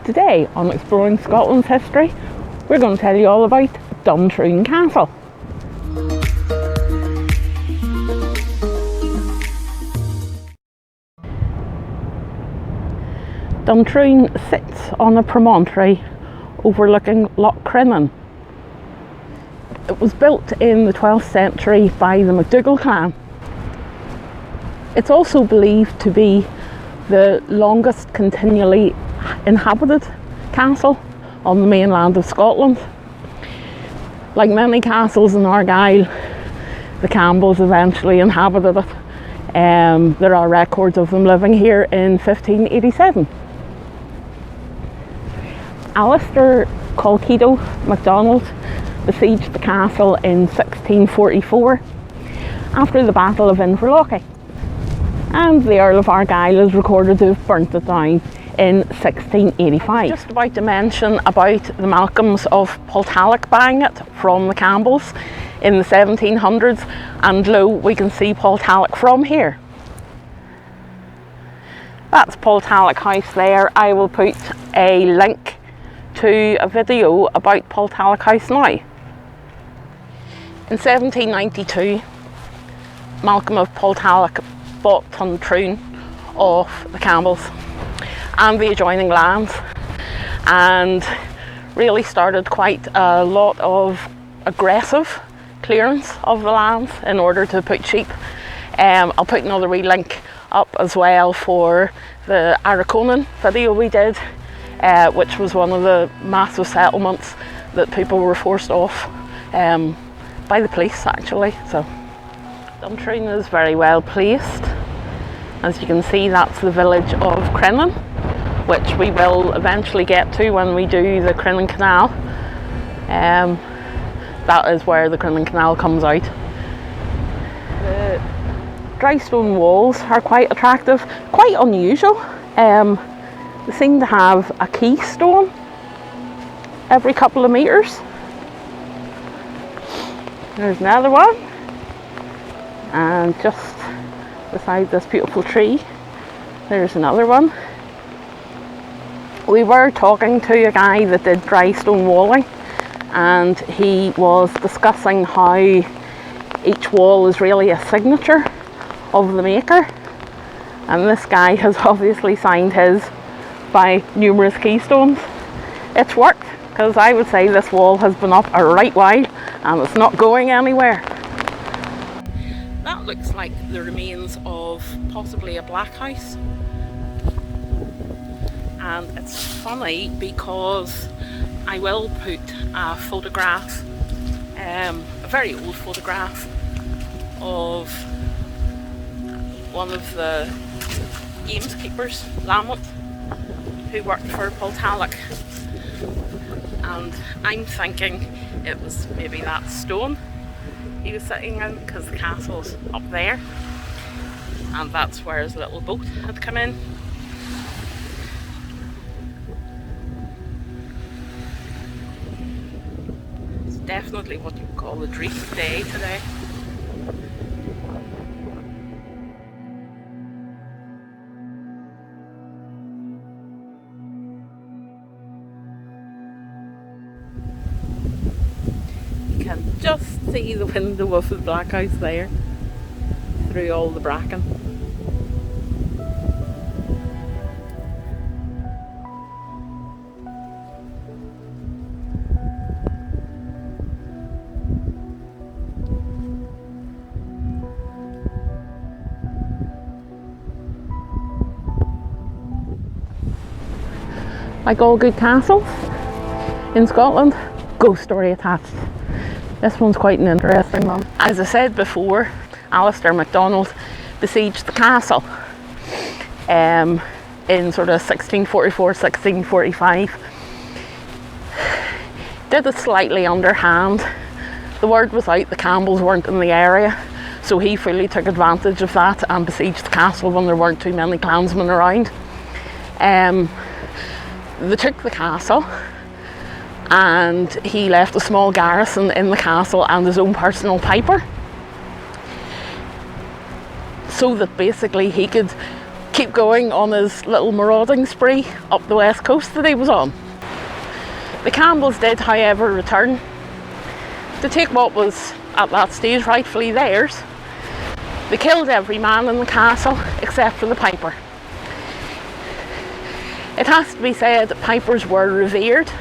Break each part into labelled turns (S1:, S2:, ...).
S1: Today on Exploring Scotland's History, we're going to tell you all about Duntrune Castle. Duntrune sits on a promontory overlooking Loch Crinan. It was built in the 12th century by the MacDougalls clan. It's also believed to be the longest continually inhabited castle on the mainland of Scotland. Like many castles in Argyll, the Campbells eventually inhabited it. There are records of them living here in 1587. 𝕻𝖕𝖕𝖗 MacDonald besieged the castle in 1644 after the Battle of 𝕰𝖝𝖕𝖓𝖗, and the Earl of Argyll is recorded to have burnt it down in 1685. Just about to mention about the Malcolms of 𝕮𝖃𝖕𝖓𝖊𝖘 from the Campbells in the 1700s, and lo, we can see 𝕮𝖃𝖕𝖓 from here. That's 𝕮𝖃𝖓𝖃 House there. I will put a link to a video about 𝕮𝖃𝖓𝖃 House now. In 1792, Malcolm of 𝕮𝖃𝖓𝖃 bought Duntrune off the Campbells and the adjoining lands, and really started quite a lot of aggressive clearance of the lands in order to put sheep. I'll put another wee link up as well for the 𝕬𝖃𝖙𝖗𝖚 video we did, which was one of the massive settlements that people were forced off by the police actually. So Duntrune is very well placed. As you can see, that's the village of Crinan, which we will eventually get to when we do the Crinan Canal. That is where the Crinan Canal comes out. The dry stone walls are quite attractive, quite unusual. They seem to have a keystone every couple of metres. There's another one, and just beside this beautiful tree there's another one. We were talking to a guy that did dry stone walling, and he was discussing how each wall is really a signature of the maker, and this guy has obviously signed his by numerous keystones. It's worked, because I would say this wall has been up a right while and it's not going anywhere. That looks like the remains of possibly a black house, and it's funny because I will put a photograph, a very old photograph of one of the gameskeepers, 𝕻𝖕𝖕𝖓𝖃, who worked for 𝕮𝖃𝖓𝖃, and I'm thinking it was maybe that stone he was sitting in, because the castle's up there and that's where his little boat had come in. It's definitely what you would call a dreamy day today. You can just see the window of the black house there through all the bracken. Like all good castles in Scotland, ghost story attached. This one's quite an interesting one. As I said before, Alistair MacDonald besieged the castle in sort of 1644, 1645. Did it slightly underhand. The word was out the Campbells weren't in the area, so he fully took advantage of that and besieged the castle when there weren't too many clansmen around. They took the castle, and he left a small garrison in the castle and his own personal piper, so that basically he could keep going on his little marauding spree up the west coast that he was on. The Campbells did, however, return to take what was at that stage rightfully theirs. They killed every man in the castle except for the piper. It has to be said that pipers were revered.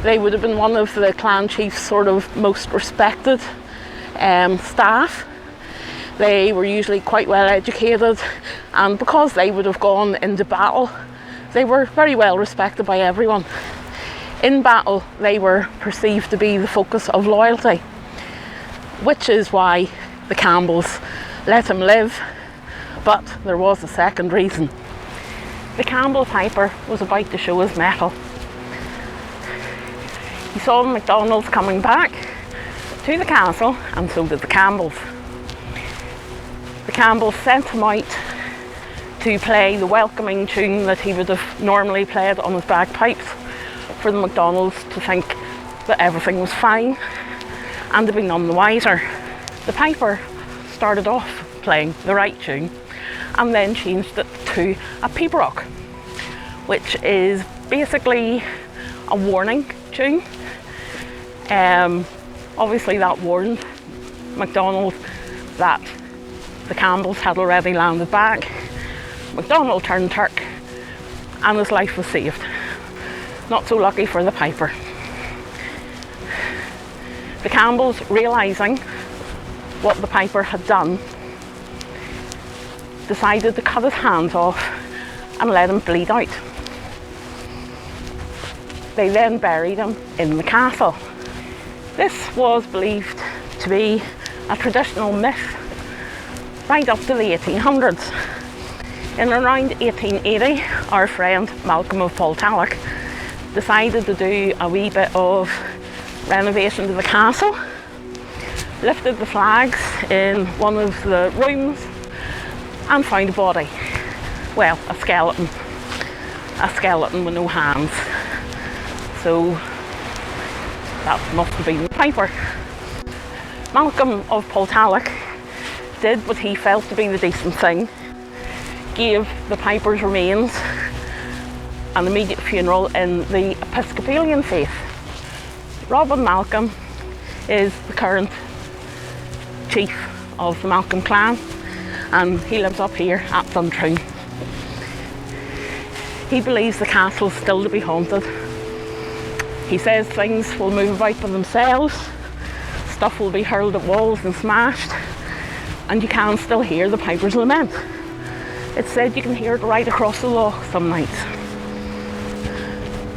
S1: They would have been one of the clan chief's sort of most respected staff. They were usually quite well educated, and because they would have gone into battle, they were very well respected by everyone. In battle, they were perceived to be the focus of loyalty, which is why the Campbells let him live. But there was a second reason. The Campbell piper was about to show his mettle. He saw the MacDonalds coming back to the castle, and so did the Campbells. The Campbells sent him out to play the welcoming tune that he would have normally played on his bagpipes, for the MacDonalds to think that everything was fine and to be none the wiser. The piper started off playing the right tune and then changed it to a pibroch, which is basically a warning tune. Obviously that warned MacDonald that the Campbells had already landed back. MacDonald turned Turk and his life was saved. Not so lucky for the piper. The Campbells, realising what the piper had done, decided to cut his hands off and let him bleed out. They then buried him in the castle. This was believed to be a traditional myth right up to the 1800s. In around 1880, our friend Malcolm of Baltalloch decided to do a wee bit of renovation to the castle, lifted the flags in one of the rooms and found a body. Well, a skeleton with no hands. So that must have been the piper. Malcolm of Baltalloch did what he felt to be the decent thing, gave the piper's remains an immediate funeral in the Episcopalian faith. Robin Malcolm is the current chief of the Malcolm clan, and he lives up here at Duntrune. He believes the castle's still to be haunted. He says things will move about by themselves, stuff will be hurled at walls and smashed, and you can still hear the piper's lament. It's said you can hear it right across the loch some nights.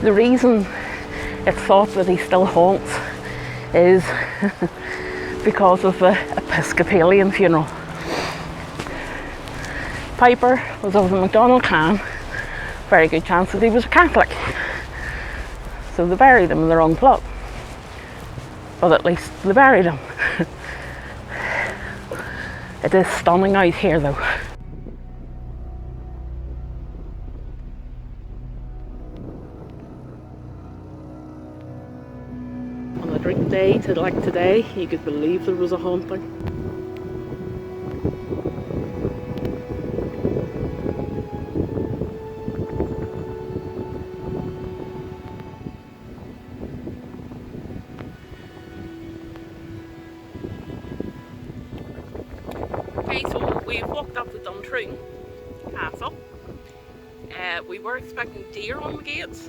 S1: The reason it's thought that he still haunts is because of the Episcopalian funeral. Piper was of the MacDonald clan, very good chance that he was a Catholic. So they buried him in the wrong plot. But at least they buried him. It is stunning out here though. On a dream day like today, you could believe there was a haunting. Okay, so we've walked up to Duntrune Castle. We were expecting deer on the gates,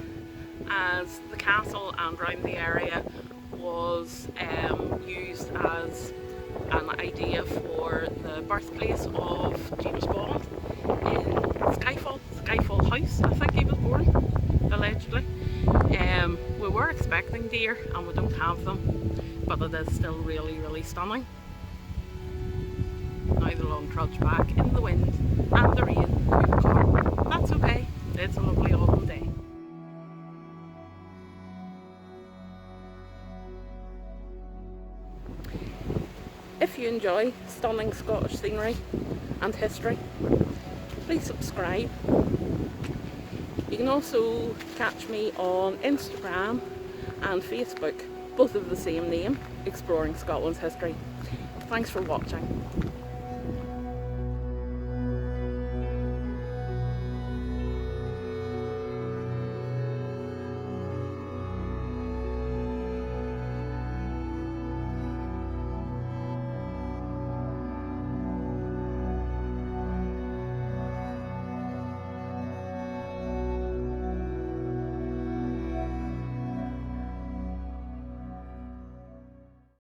S1: as the castle and around the area was used as an idea for the birthplace of James Bond in Skyfall House. I think he was born, allegedly. We were expecting deer and we don't have them, but it is still really, really stunning. Now the long trudge back in the wind and the rain through the car. That's okay, it's a lovely autumn day. If you enjoy stunning Scottish scenery and history, please subscribe. You can also catch me on Instagram and Facebook, both of the same name, Exploring Scotland's History. Thanks for watching.